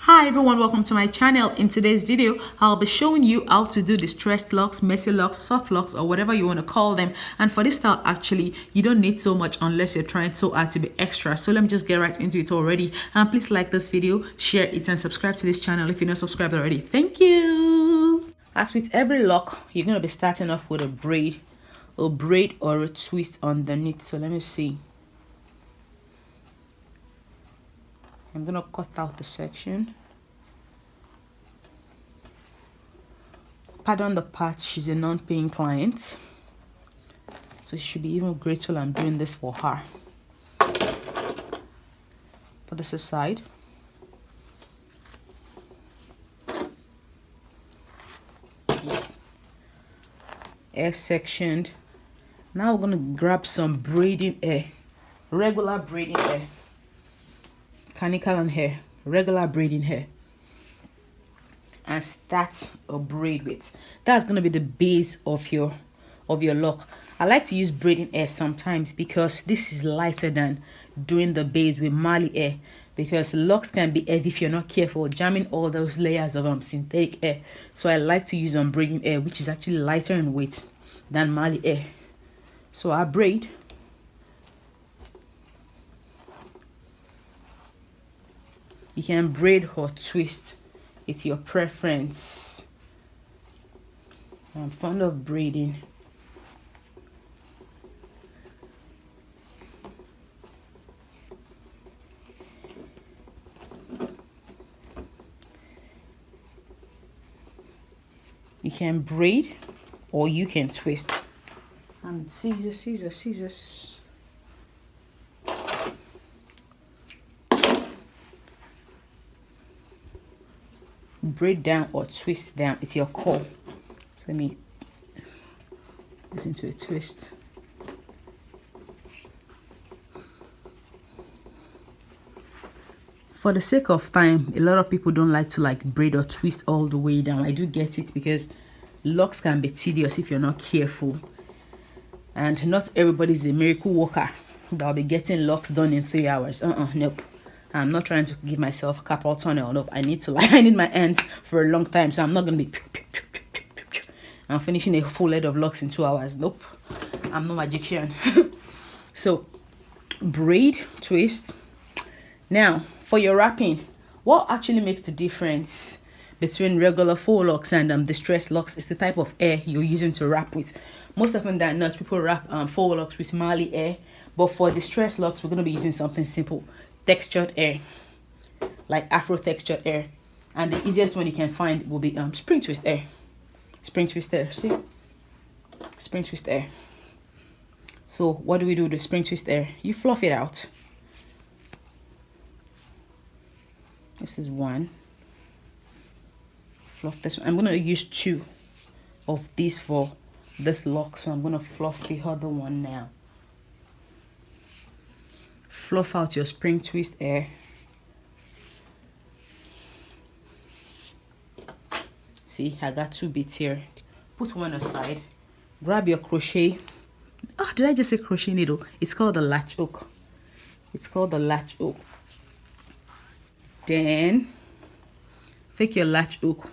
Hi everyone, welcome to my channel. In today's video, I'll be showing you how to do distressed locks, messy locks, soft locks, or whatever you want to call them. And for this style, actually, you don't need so much unless you're trying so hard to be extra. So let me just get right into it already. And please like this video, share it, and subscribe to this channel if you're not subscribed already. Thank you. As with every lock, you're going to be starting off with a braid or a twist underneath. So let me see. I'm going to cut out the section. Pardon the part, she's a non-paying client, so she should be even grateful I'm doing this for her. Put this aside. Hair sectioned. Now we're going to grab some braiding hair, regular braiding hair. Canical hair, regular braiding hair, and start a braid with. That's gonna be the base of your lock. I like to use braiding hair sometimes because this is lighter than doing the base with Mali hair, because locks can be heavy if you're not careful, jamming all those layers of synthetic hair. So I like to use braiding hair, which is actually lighter in weight than Mali hair. So I braid. You can braid or twist. It's your preference. I'm fond of braiding. You can braid or you can twist. And scissors. Braid down or twist down, it's your call. So let me listen to a twist. For the sake of time, a lot of people don't like to braid or twist all the way down. I do get it, because locks can be tedious if you're not careful, and not everybody's a miracle worker that'll be getting locks done in 3 hours. Nope. I'm not trying to give myself carpal tunnel. Nope. I need my hands for a long time, so I'm not gonna be I'm finishing a full head of locks in 2 hours. Nope. I'm no magician. So braid, twist. Now for your wrapping, what actually makes the difference between regular faux locks and distressed locks is the type of hair you're using to wrap with. Most often than not, people wrap faux locks with Mali hair, but for distressed locks, we're going to be using something simple. Textured hair, like Afro textured hair, and the easiest one you can find will be spring twist hair. Spring twist hair, see, spring twist hair. So what do we do with the spring twist hair? You fluff it out. This is one. Fluff this one. I'm gonna use 2 of these for this lock, so I'm gonna fluff the other one now. Fluff out your spring twist hair. See, I got 2 bits here. Put one aside. Grab your crochet. Oh, did I just say crochet needle? It's called the latch hook. It's called the latch hook. Then take your latch hook,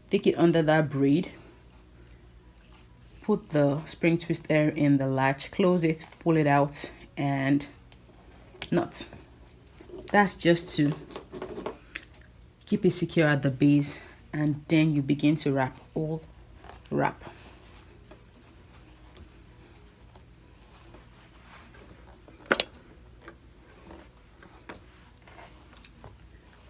take it under that braid, put the spring twist hair in the latch, close it, pull it out, and knot. That's just to keep it secure at the base, and then you begin to wrap. Wrap.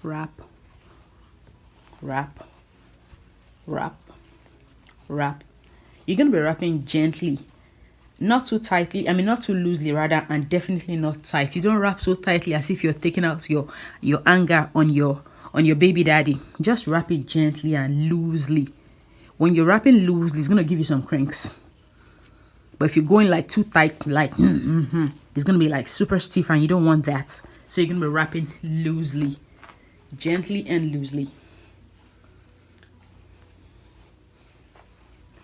Wrap, wrap, wrap, wrap. You're going to be wrapping gently, not too tightly, not too loosely rather, and definitely not tight. You don't wrap so tightly as if you're taking out your anger on your baby daddy. Just wrap it gently and loosely. When you're wrapping loosely, it's going to give you some cranks. But if you're going too tight, it's going to be super stiff, and you don't want that. So you're going to be wrapping loosely. Gently and loosely.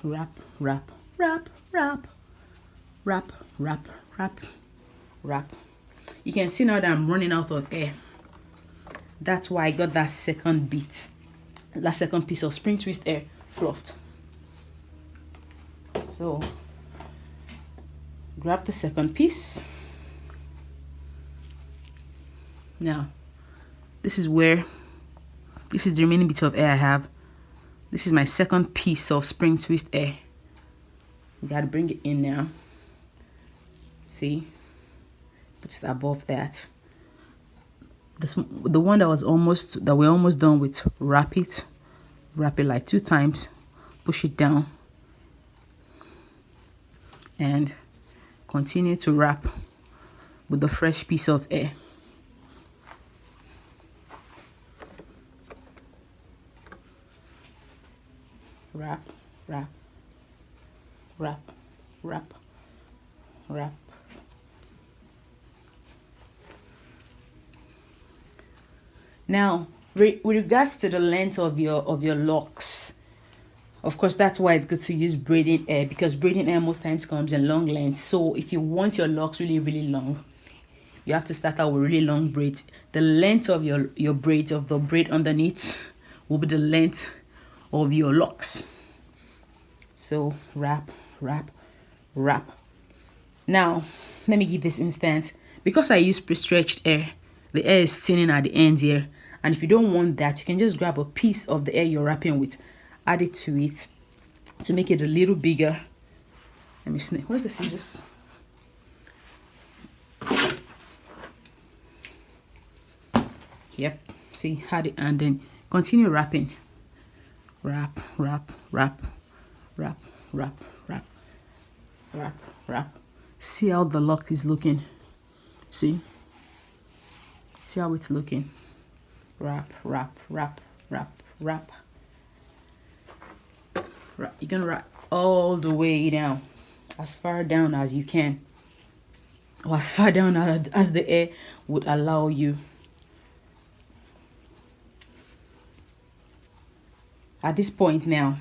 Wrap, wrap, wrap, wrap, wrap, wrap, wrap, wrap. You can see now that I'm running out of air. That's why I got that second bit, that second piece of spring twist air fluffed. So grab the second piece. Now this is the remaining bit of air I have. This is my second piece of spring twist air. You gotta bring it in now. See, put it above that. The one that we're almost done with, wrap it like 2 times, push it down, and continue to wrap with the fresh piece of air. Wrap, wrap, wrap, wrap, wrap. Now, with regards to the length of your locks, of course, that's why it's good to use braiding hair, because braiding hair most times comes in long lengths. So if you want your locks really, really long, you have to start out with really long braids. The length of your braids, of the braid underneath, will be the length of your locks. So wrap, wrap, wrap. Now let me give this instant. Because I use pre-stretched hair, the hair is thinning at the end here, and if you don't want that, you can just grab a piece of the hair you're wrapping with, add it to it to make it a little bigger. Let me snip. Where's the scissors? Yep, see, add it, and then continue wrapping. Wrap, wrap, wrap, wrap, wrap, wrap, wrap, wrap. See how the lock is looking. See how it's looking. Wrap, wrap, wrap, wrap, wrap. You're gonna wrap all the way down, as far down as you can, or as far down as the air would allow you. At this point now,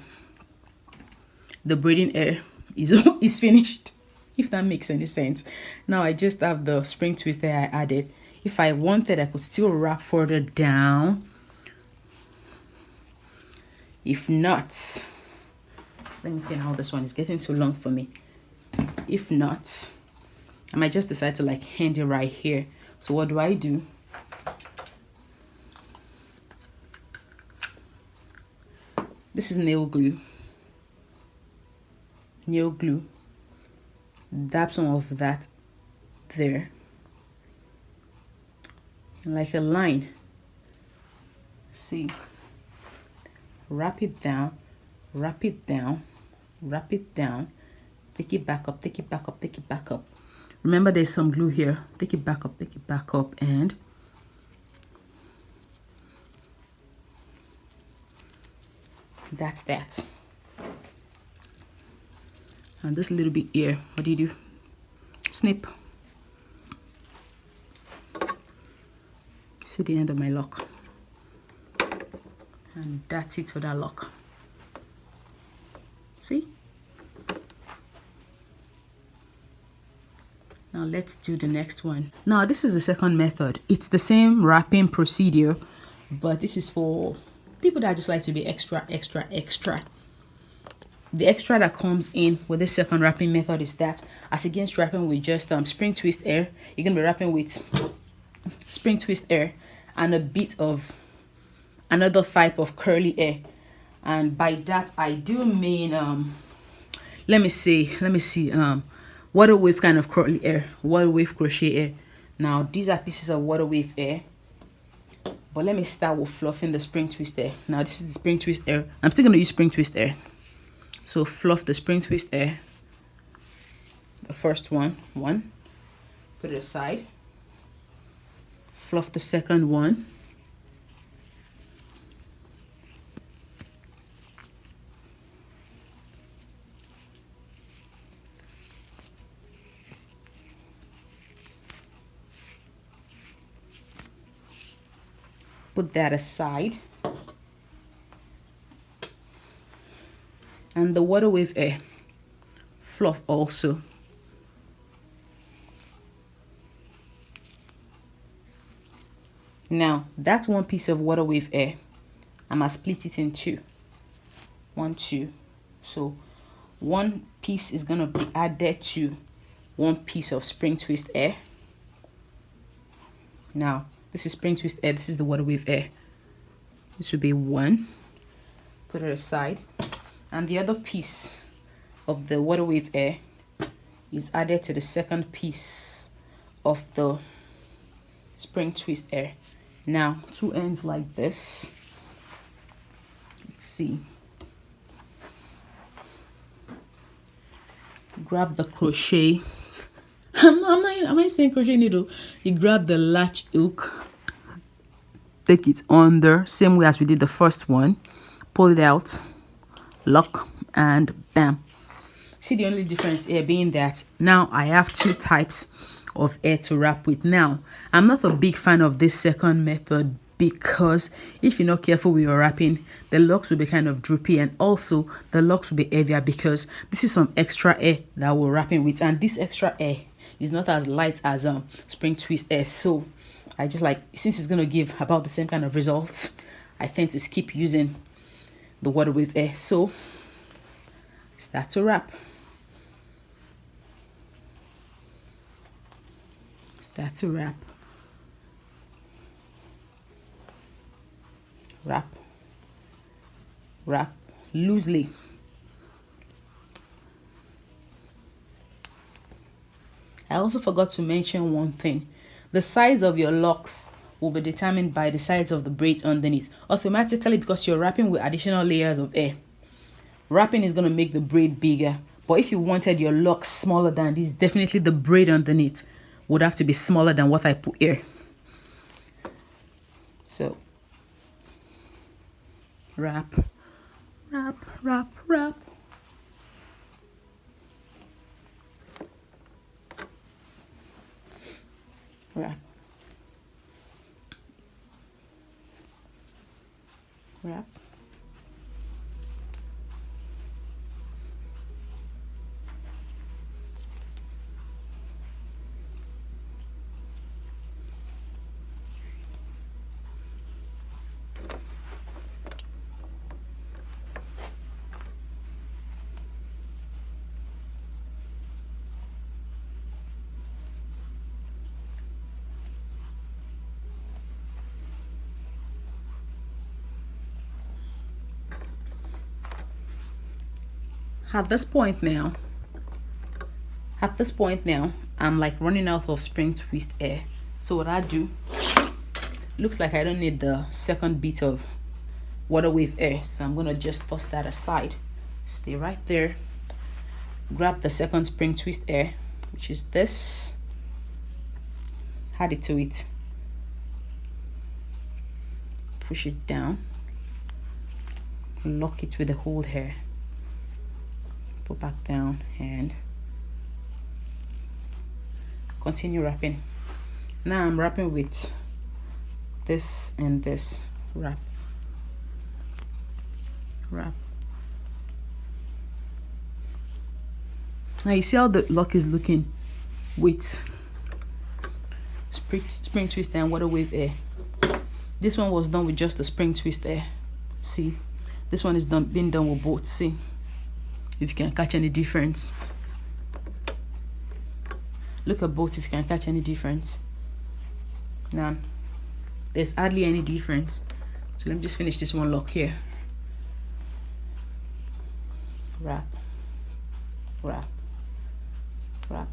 the braiding hair is finished, if that makes any sense. Now I just have the spring twist that I added. If I wanted, I could still wrap further down. If not, let me think how this one is getting too long for me. If not, I might just decide to like end it right here. So what do? This is nail glue. Nail glue. Dab some of that there, like a line. See, wrap it down, wrap it down, wrap it down, take it back up, take it back up, take it back up. Remember there's some glue here. Take it back up, and that's that. And this little bit here, what do you do? Snip. See the end of my lock, and that's it for that lock. See? Now let's do the next one. Now this is the second method. It's the same wrapping procedure, but this is for people that just like to be extra. The extra that comes in with this second wrapping method is that, as against wrapping with just spring twist hair, you're gonna be wrapping with spring twist hair and a bit of another type of curly hair. And by that I do mean let me see water wave kind of curly hair, water wave crochet hair. Now these are pieces of water wave hair, but let me start with fluffing the spring twist hair. Now this is the spring twist hair. I'm still going to use spring twist hair, so fluff the spring twist hair, the first one, put it aside. Fluff the second one, put that aside. And the water wave hair, fluff also. Now that one piece of water wave air, I'm gonna split it in two. 1, 2. So one piece is gonna be added to one piece of spring twist air. Now this is spring twist air, this is the water wave air. This would be 1. Put it aside. And the other piece of the water wave air is added to the second piece of the spring twist air. Now two ends like this. Let's see. Grab the crochet. I'm not saying crochet needle. You grab the latch hook, take it under, same way as we did the first one, pull it out, lock, and bam. See the only difference here being that now I have two types of air to wrap with. Now I'm not a big fan of this second method because if you're not careful with your wrapping, the locks will be kind of droopy, and also the locks will be heavier because this is some extra air that we're wrapping with, and this extra air is not as light as spring twist air. So I just like, since it's gonna give about the same kind of results, I tend to skip using the water wave air. So start to wrap. Start to wrap. Wrap. Wrap loosely. I also forgot to mention one thing. The size of your locks will be determined by the size of the braids underneath automatically, because you're wrapping with additional layers of air. Wrapping is going to make the braid bigger, but if you wanted your locks smaller than this, definitely the braid underneath would have to be smaller than what I put here. So wrap, wrap, wrap, wrap. Wrap. Wrap. At this point now, I'm like running out of spring twist air. So what I do, looks like I don't need the second bit of water wave air, so I'm gonna just toss that aside. Stay right there. Grab the second spring twist air, which is this, add it to it, push it down, lock it with the hold hair, put back down, and continue wrapping. Now I'm wrapping with this and this. Wrap, wrap. Now you see how the lock is looking with spring twist and water wave air. This one was done with just the spring twist air. See, this one is being done with both. See if you can catch any difference. Look at both if you can catch any difference. Now there's hardly any difference, so let me just finish this one lock here. Wrap, wrap, wrap.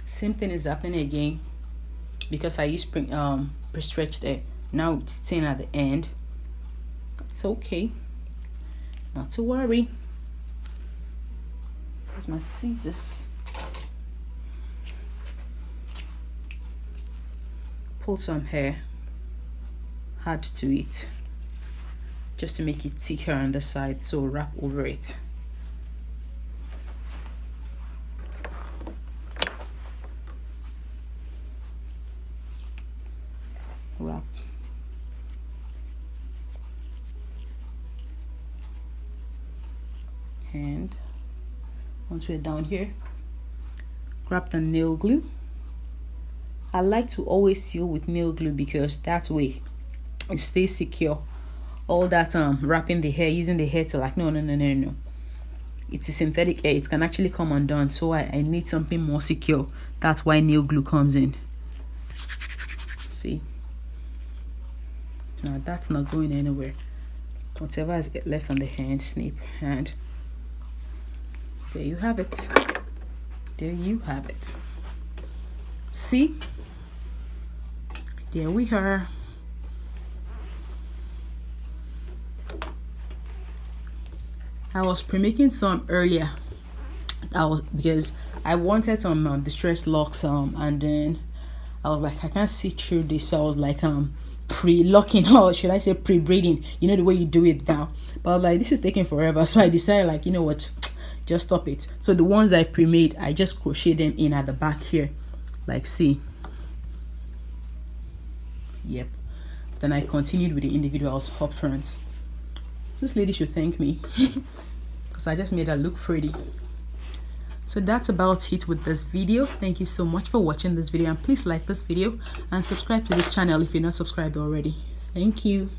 Same thing is happening again because I used pre-stretched air. Now it's staying at the end. It's okay, not to worry. Here's my scissors. Pull some hair, add to it just to make it thicker on the side, so wrap over it. wrap. And once we're down here, grab the nail glue. I like to always seal with nail glue because that way it stays secure. All that wrapping the hair, using the hair to like, no, it's a synthetic hair, it can actually come undone. So I need something more secure. That's why nail glue comes in. See, now that's not going anywhere. Whatever is left on the hand, snip, and there you have it. There you have it. See, there we are. I was pre-making some earlier. Because I wanted some distressed locks, and then I was like, I can't see through this, so I was like pre-locking, or should I say pre-braiding, you know, the way you do it now. But I was like, this is taking forever, so I decided, like, you know what, just stop it. So the ones I pre-made, I just crochet them in at the back here, like, see. Yep. Then I continued with the individuals up front. This lady should thank me because I just made her look pretty. So that's about it with this video. Thank you so much for watching this video, and please like this video and subscribe to this channel if you're not subscribed already. Thank you.